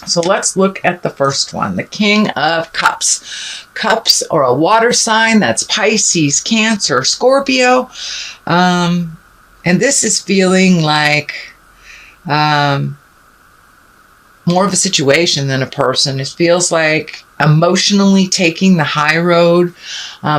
So let's look at the first one, the King of Cups. Cups are a water sign. That's Pisces, Cancer, Scorpio. And this is feeling like more of a situation than a person. It feels like emotionally taking the high road,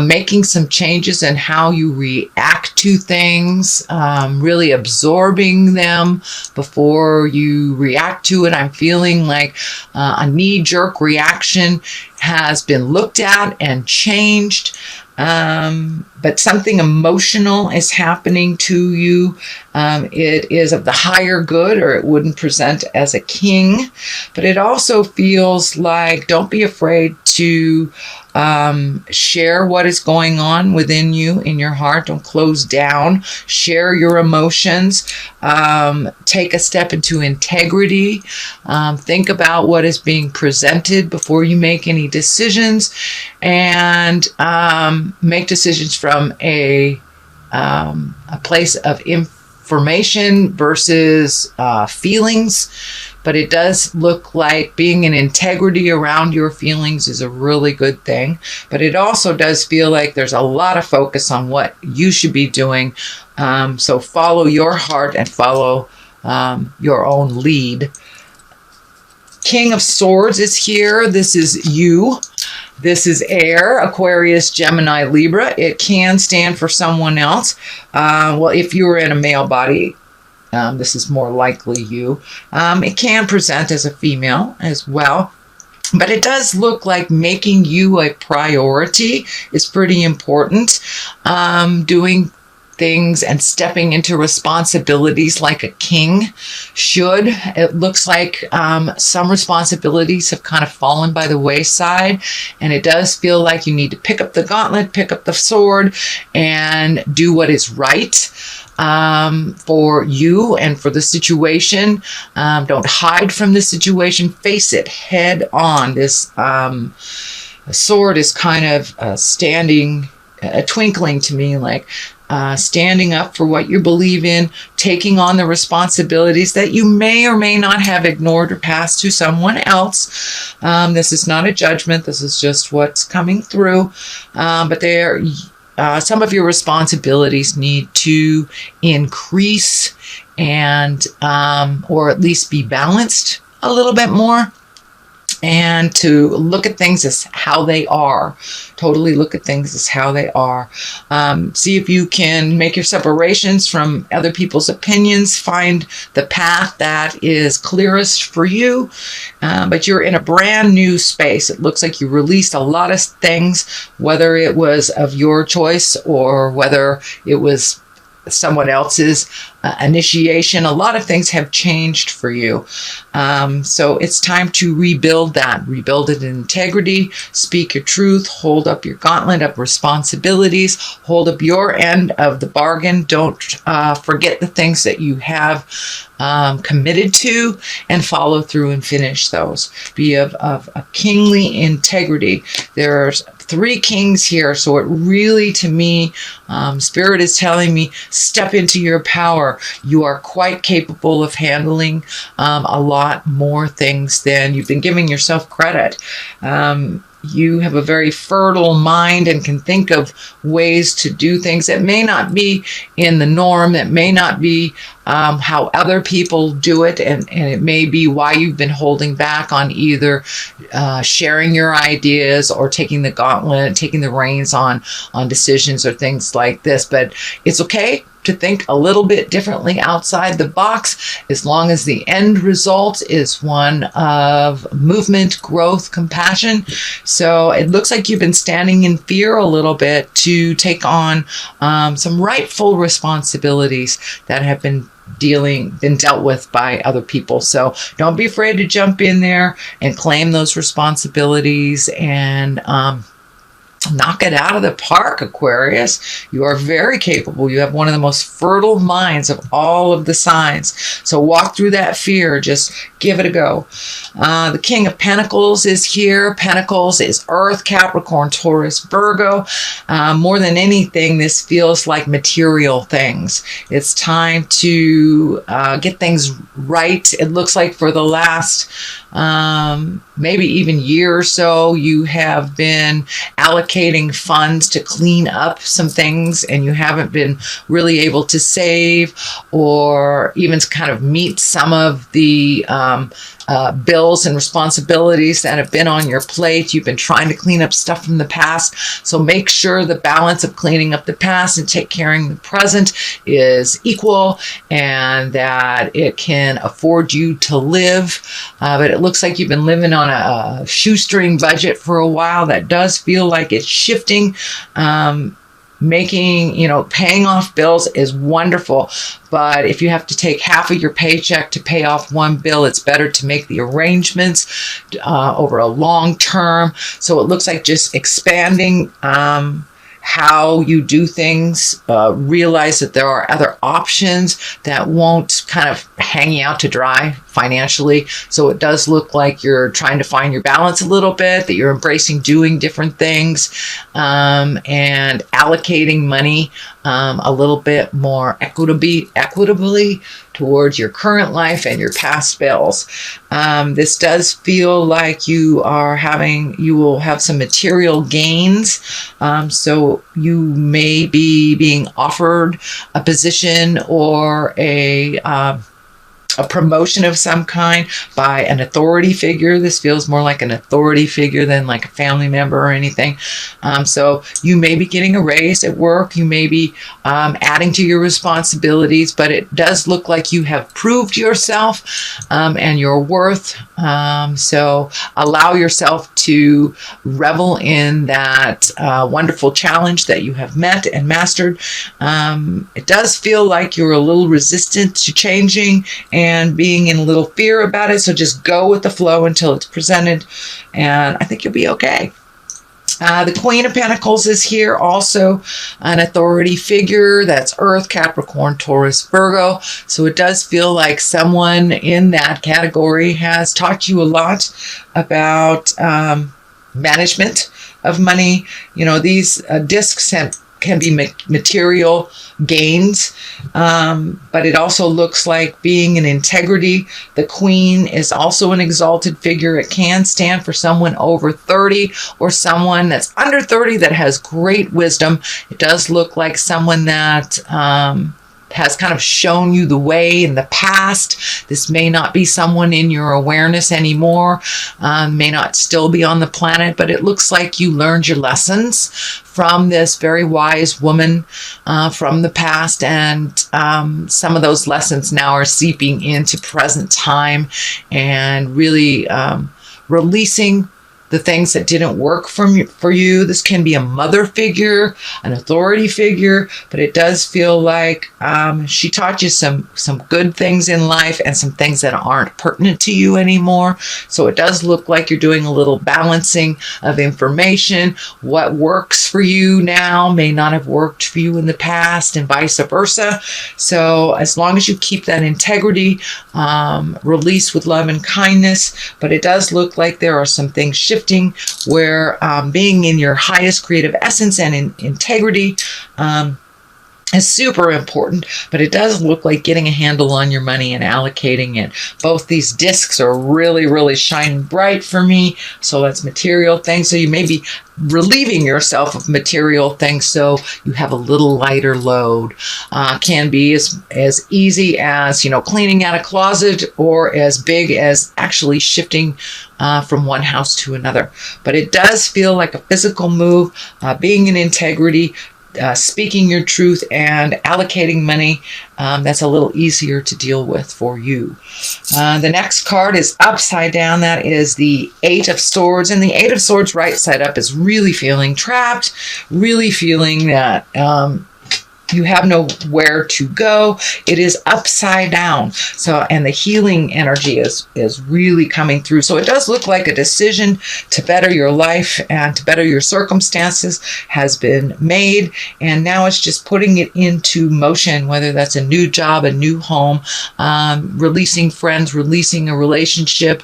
making some changes in how you react to things, really absorbing them before you react to it. I'm feeling like a knee-jerk reaction has been looked at and changed. But something emotional is happening to you. It is of the higher good, or it wouldn't present as a king. But it also feels like, don't be afraid to share what is going on within you, in your heart. Don't close down. Share your emotions. Take a step into integrity. Think about what is being presented before you make any decisions, and make decisions from a place of information versus feelings. But it does look like being in integrity around your feelings is a really good thing. But it also does feel like there's a lot of focus on what you should be doing. So follow your heart and follow your own lead. King of Swords is here. This is you. This is air, Aquarius, Gemini, Libra. It can stand for someone else. Well, if you were in a male body, this is more likely you. It can present as a female as well. But it does look like making you a priority is pretty important. Doing things and stepping into responsibilities like a king should. It looks like some responsibilities have kind of fallen by the wayside, and it does feel like you need to pick up the gauntlet, pick up the sword, and do what is right for you and for the situation. Don't hide from the situation. Face it head on. This sword is kind of standing, twinkling to me like standing up for what you believe in, taking on the responsibilities that you may or may not have ignored or passed to someone else. This is not a judgment. This is just what's coming through. But some of your responsibilities need to increase and or at least be balanced a little bit more, and to look at things as how they are. Totally look at things as how they are. See if you can make your separations from other people's opinions. Find the path that is clearest for you. But you're in a brand new space. It looks like you released a lot of things, whether it was of your choice or whether it was someone else's initiation. A lot of things have changed for you. So it's time to rebuild that. Rebuild it in integrity. Speak your truth. Hold up your gauntlet of responsibilities. Hold up your end of the bargain. Don't forget the things that you have committed to, and follow through and finish those. Be of a kingly integrity. There's 3 kings here, so it really, to me, Spirit is telling me, step into your power. You are quite capable of handling a lot more things than you've been giving yourself credit. You have a very fertile mind and can think of ways to do things that may not be in the norm, that may not be how other people do it, and it may be why you've been holding back on either sharing your ideas or taking the gauntlet, taking the reins on decisions or things like this. But it's okay to think a little bit differently outside the box, as long as the end result is one of movement, growth, compassion. So it looks like you've been standing in fear a little bit to take on some rightful responsibilities that have been dealt with by other people. So don't be afraid to jump in there and claim those responsibilities and knock it out of the park, Aquarius. You are very capable. You have one of the most fertile minds of all of the signs. So walk through that fear. Just give it a go. The King of Pentacles is here. Pentacles is Earth, Capricorn, Taurus, Virgo. More than anything, this feels like material things. It's time to get things right. It looks like for the last maybe even year or so, you have been allocating funds to clean up some things, and you haven't been really able to save or even kind of meet some of the bills and responsibilities that have been on your plate. You've been trying to clean up stuff from the past. So make sure the balance of cleaning up the past and take care of the present is equal, and that it can afford you to live. But it looks like you've been living on a shoestring budget for a while. That does feel like it's shifting. Paying off bills is wonderful, but if you have to take half of your paycheck to pay off one bill, it's better to make the arrangements over a long term. So it looks like just expanding how you do things, realize that there are other options that won't kind of hang you out to dry financially. So it does look like you're trying to find your balance a little bit, that you're embracing doing different things, and allocating money a little bit more equitably towards your current life and your past bills. This does feel like you will have some material gains. So you may be being offered a position or a promotion of some kind by an authority figure. This feels more like an authority figure than like a family member or anything. So you may be getting a raise at work. You may be adding to your responsibilities, but it does look like you have proved yourself and your worth. So allow yourself to revel in that wonderful challenge that you have met and mastered. It does feel like you're a little resistant to changing and being in a little fear about it. So just go with the flow until it's presented, and I think you'll be okay. The Queen of Pentacles is here, also an authority figure. That's Earth, Capricorn, Taurus, Virgo. So it does feel like someone in that category has taught you a lot about management of money. These discs can be material gains, but it also looks like being in integrity. The Queen is also an exalted figure. It can stand for someone over 30 or someone that's under 30 that has great wisdom. It does look like someone that has kind of shown you the way in the past. This may not be someone in your awareness anymore, may not still be on the planet, but it looks like you learned your lessons from this very wise woman from the past, and some of those lessons now are seeping into present time and really releasing the things that didn't work for you. This can be a mother figure, an authority figure, but it does feel like she taught you some good things in life and some things that aren't pertinent to you anymore. So it does look like you're doing a little balancing of information. What works for you now may not have worked for you in the past, and vice versa. So as long as you keep that integrity, release with love and kindness, but it does look like there are some things shifting where being in your highest creative essence and in integrity is super important, but it does look like getting a handle on your money and allocating it. Both these discs are really, really shining bright for me. So that's material things. So you may be relieving yourself of material things so you have a little lighter load. Can be as easy as, cleaning out a closet, or as big as actually shifting from one house to another. But it does feel like a physical move, being in integrity, speaking your truth, and allocating money. That's a little easier to deal with for you. The next card is upside down. That is the Eight of Swords. And the Eight of Swords right side up is really feeling trapped, really feeling that You have nowhere to go. It is upside down. So, and the healing energy is really coming through. So it does look like a decision to better your life and to better your circumstances has been made. And now it's just putting it into motion, whether that's a new job, a new home, releasing friends, releasing a relationship,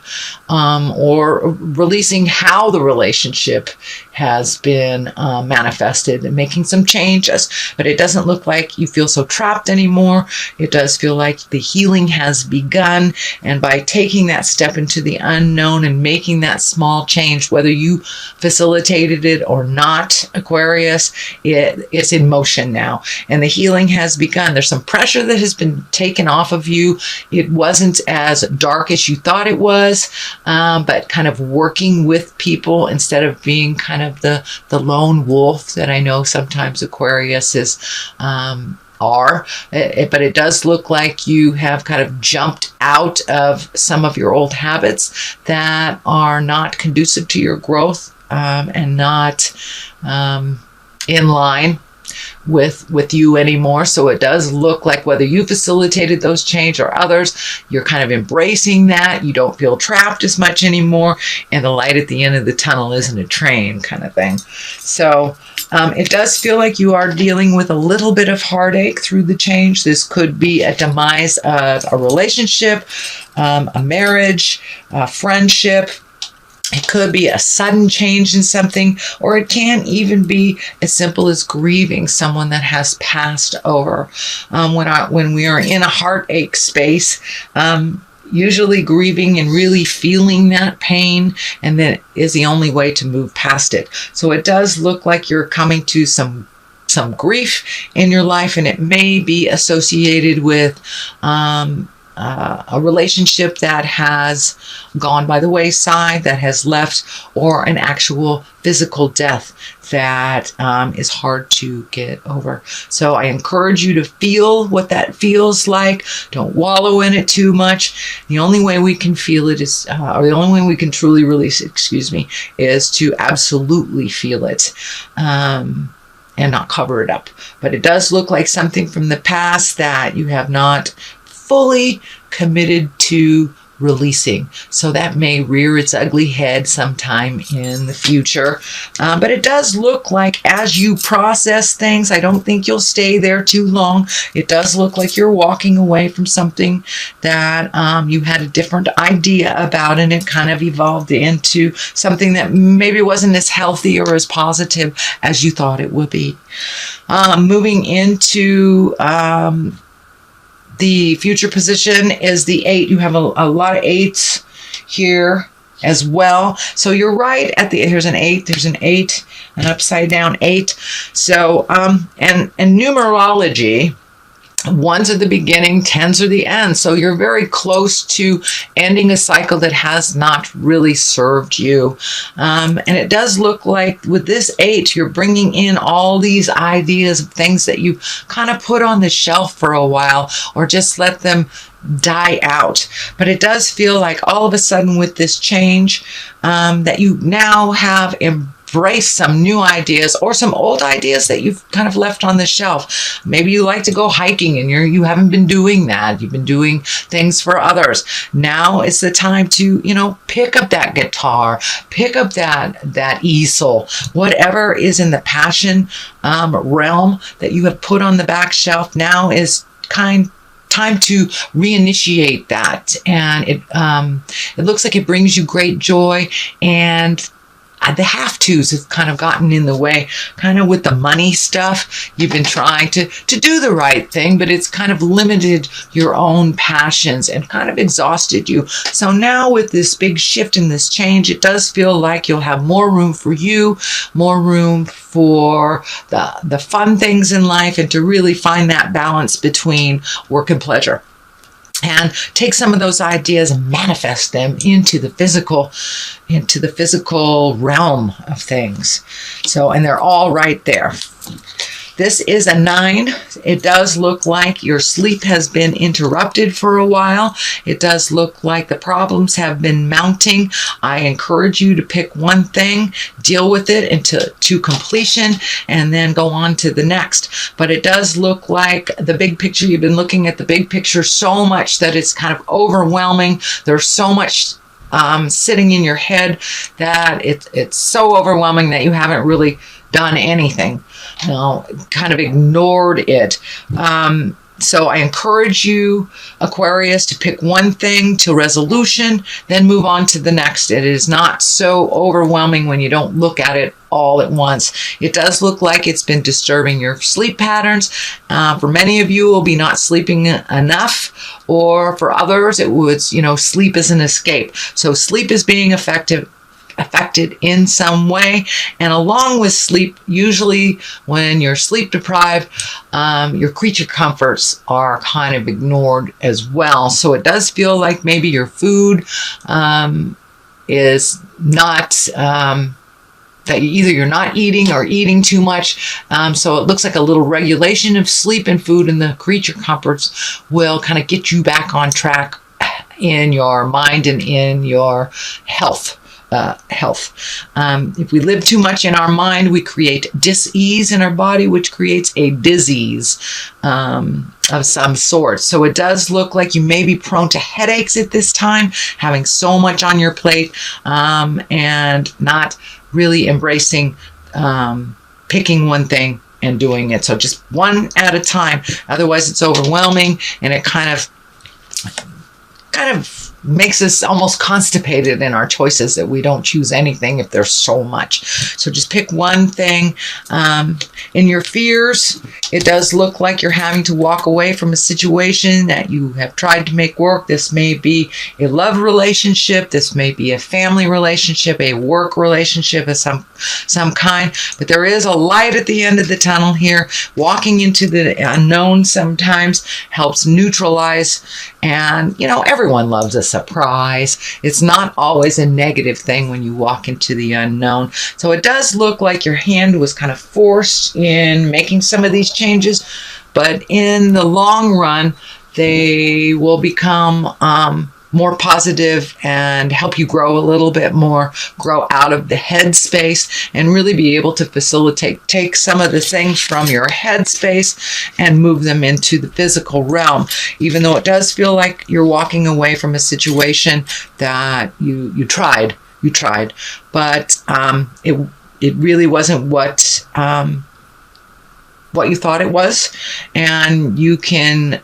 or releasing how the relationship has been manifested and making some changes. But it doesn't look like you feel so trapped anymore. It does feel like the healing has begun. And by taking that step into the unknown and making that small change, whether you facilitated it or not, Aquarius, it's in motion now. And the healing has begun. There's some pressure that has been taken off of you. It wasn't as dark as you thought it was, but kind of working with people instead of being kind of the lone wolf that I know sometimes Aquarius is are. But it does look like you have kind of jumped out of some of your old habits that are not conducive to your growth, and not in line with you anymore. So it does look like whether you facilitated those change or others, you're kind of embracing that. You don't feel trapped as much anymore, and the light at the end of the tunnel isn't a train kind of thing. So it does feel like you are dealing with a little bit of heartache through the change. This could be a demise of a relationship, a marriage, a friendship. It could be a sudden change in something, or it can even be as simple as grieving someone that has passed over. When we are in a heartache space, usually grieving and really feeling that pain, and then is the only way to move past it. So it does look like you're coming to some grief in your life, and it may be associated with a relationship that has gone by the wayside, that has left, or an actual physical death that is hard to get over. So I encourage you to feel what that feels like. Don't wallow in it too much. The only way we can feel it is, or the only way we can truly release it, is to absolutely feel it. And not cover it up. But it does look like something from the past that you have not fully committed to releasing. So that may rear its ugly head sometime in the future. But it does look like as you process things, I don't think you'll stay there too long. It does look like you're walking away from something that you had a different idea about, and it kind of evolved into something that maybe wasn't as healthy or as positive as you thought it would be. Moving into the future position is the 8. You have a lot of 8s here as well. So you're right at here's an 8, there's an 8, an upside down 8. So, and numerology, 1s are the beginning, 10s are the end. So you're very close to ending a cycle that has not really served you. And it does look like with this 8, you're bringing in all these ideas of things that you kind of put on the shelf for a while, or just let them die out. But it does feel like all of a sudden with this change, that you now have embrace some new ideas or some old ideas that you've kind of left on the shelf. Maybe you like to go hiking and you haven't been doing that. You've been doing things for others. Now it's the time to, pick up that guitar, pick up that easel, whatever is in the passion realm that you have put on the back shelf. Now is time to reinitiate that. And it looks like it brings you great joy, and the have-tos have kind of gotten in the way, kind of with the money stuff. You've been trying to do the right thing, but it's kind of limited your own passions and kind of exhausted you. So now with this big shift and this change, it does feel like you'll have more room for you, more room for the fun things in life, and to really find that balance between work and pleasure. And take some of those ideas and manifest them into the physical realm of things. So, and they're all right there. This is a 9. It does look like your sleep has been interrupted for a while. It does look like the problems have been mounting. I encourage you to pick one thing, deal with it to completion, and then go on to the next. But it does look like the big picture, you've been looking at the big picture so much that it's kind of overwhelming. There's so much sitting in your head that it's so overwhelming that you haven't really done anything. Kind of ignored it. So I encourage you, Aquarius, to pick one thing to resolution, then move on to the next. It is not so overwhelming when you don't look at it all at once. It does look like it's been disturbing your sleep patterns. For many of you, it will be not sleeping enough, or for others, it would, sleep is an escape. So sleep is being affected in some way, and along with sleep, usually when you're sleep deprived, your creature comforts are kind of ignored as well. So it does feel like maybe your food is not that either you're not eating or eating too much. So it looks like a little regulation of sleep and food, and the creature comforts will kind of get you back on track in your mind and in your health. If we live too much in our mind, we create dis-ease in our body, which creates a disease of some sort. So it does look like you may be prone to headaches at this time, having so much on your plate, and not really embracing picking one thing and doing it. So just one at a time. Otherwise, it's overwhelming, and it kind of makes us almost constipated in our choices, that we don't choose anything if there's so much. So just pick one thing. In your fears, it does look like you're having to walk away from a situation that you have tried to make work. This may be a love relationship. This may be a family relationship, a work relationship of some kind. But there is a light at the end of the tunnel here. Walking into the unknown sometimes helps neutralize. And, everyone loves a surprise. It's not always a negative thing when you walk into the unknown. So it does look like your hand was kind of forced in making some of these changes, but in the long run, they will become more positive and help you grow a little bit more, grow out of the head space, and really be able to take some of the things from your head space and move them into the physical realm. Even though it does feel like you're walking away from a situation that you tried, but it really wasn't what you thought it was, and you can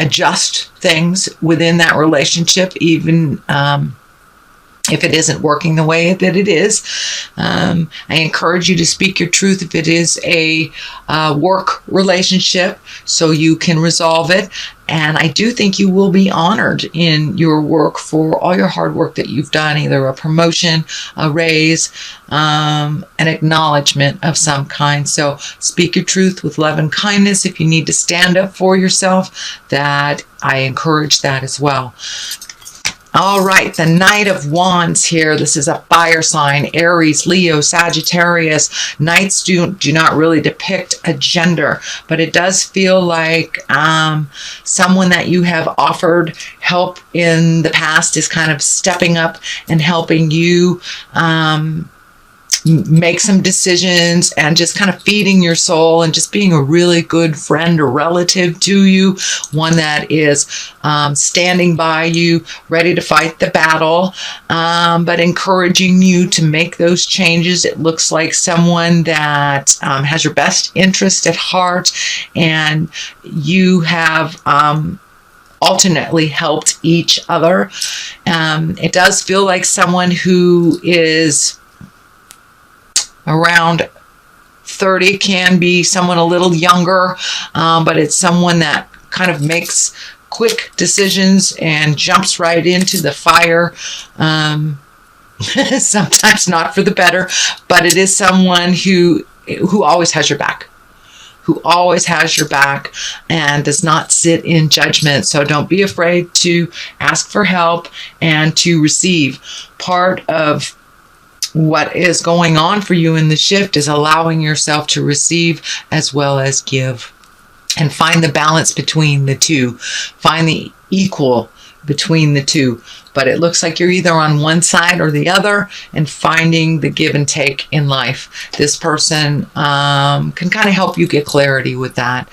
adjust things within that relationship, even if it isn't working the way that it is. I encourage you to speak your truth if it is a work relationship, so you can resolve it. And I do think you will be honored in your work for all your hard work that you've done, either a promotion, a raise, an acknowledgement of some kind. So speak your truth with love and kindness. If you need to stand up for yourself, that I encourage that as well. All right, the Knight of Wands here. This is a fire sign, Aries, Leo, Sagittarius. Knights do not really depict a gender, but it does feel like someone that you have offered help in the past is kind of stepping up and helping you make some decisions, and just kind of feeding your soul and just being a really good friend or relative to you, one that is standing by you, ready to fight the battle, but encouraging you to make those changes. It looks like someone that has your best interest at heart, and you have alternately helped each other. It does feel like someone who is around 30, can be someone a little younger, but it's someone that kind of makes quick decisions and jumps right into the fire. Sometimes not for the better, but it is someone who always has your back. Who always has your back and does not sit in judgment. So don't be afraid to ask for help and to receive. Part of what is going on for you in the shift is allowing yourself to receive as well as give, and find the balance between the two. Find the equal between the two. But it looks like you're either on one side or the other, and finding the give and take in life. This person can kind of help you get clarity with that.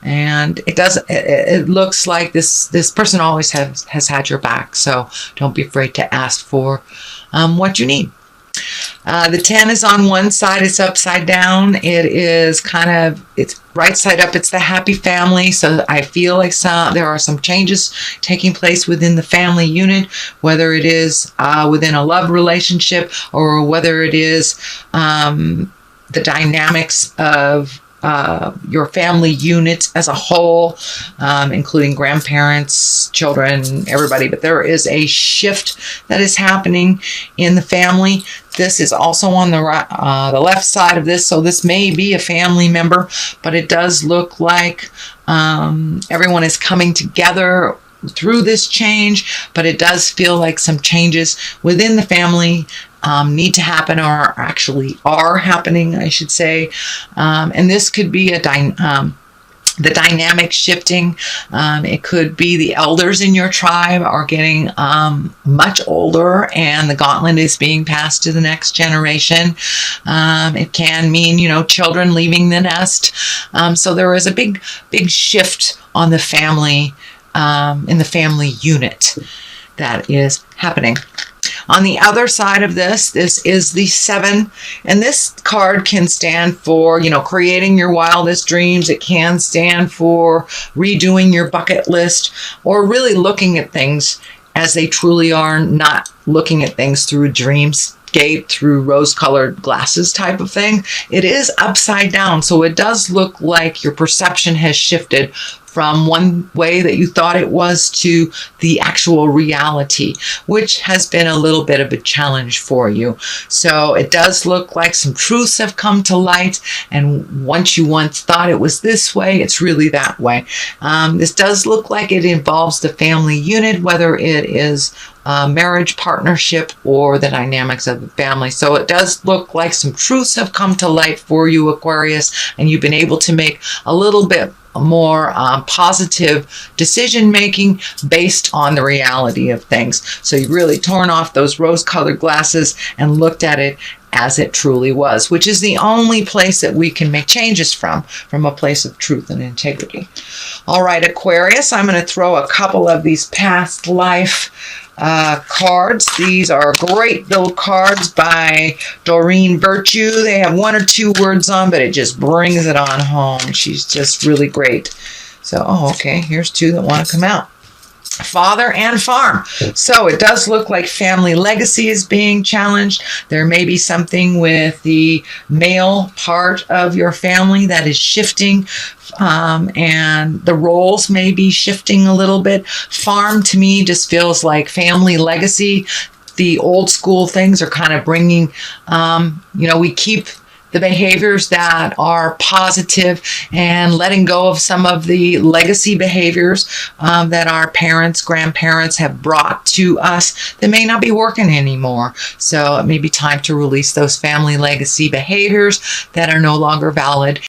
And it looks like this person always has had your back. So don't be afraid to ask for what you need. The 10 is on one side, it's upside down. It's right side up, it's the happy family. So I feel like there are some changes taking place within the family unit, whether it is within a love relationship, or whether it is the dynamics of your family unit as a whole, including grandparents, children, everybody. But there is a shift that is happening in the family. This is also on the left side of this, so this may be a family member, but it does look like everyone is coming together through this change. But it does feel like some changes within the family need to happen, or actually are happening, I should say. And this could be the dynamic shifting. It could be the elders in your tribe are getting much older, and the gauntlet is being passed to the next generation. It can mean, children leaving the nest. So there is a big shift on the family, in the family unit that is happening. On the other side of this is the 7, and this card can stand for, creating your wildest dreams. It can stand for redoing your bucket list, or really looking at things as they truly are, not looking at things through a dreamscape, through rose-colored glasses type of thing. It is upside down, so it does look like your perception has shifted from one way that you thought it was to the actual reality, which has been a little bit of a challenge for you. So it does look like some truths have come to light, and once you thought it was this way, it's really that way. This does look like it involves the family unit, whether it is marriage, partnership, or the dynamics of the family. So it does look like some truths have come to light for you, Aquarius, and you've been able to make a little bit more positive decision making based on the reality of things. So you've really torn off those rose-colored glasses and looked at it as it truly was, which is the only place that we can make changes from a place of truth and integrity. All right, Aquarius, I'm going to throw a couple of these past life cards. These are great little cards by Doreen Virtue. They have 1 or 2 words on, but it just brings it on home. She's just really great. So, okay, here's 2 that want to come out. Father and farm. So it does look like family legacy is being challenged. There may be something with the male part of your family that is shifting, and the roles may be shifting a little bit. Farm to me just feels like family legacy. The old school things are kind of bringing, we keep the behaviors that are positive and letting go of some of the legacy behaviors that our parents, grandparents have brought to us that may not be working anymore. So it may be time to release those family legacy behaviors that are no longer valid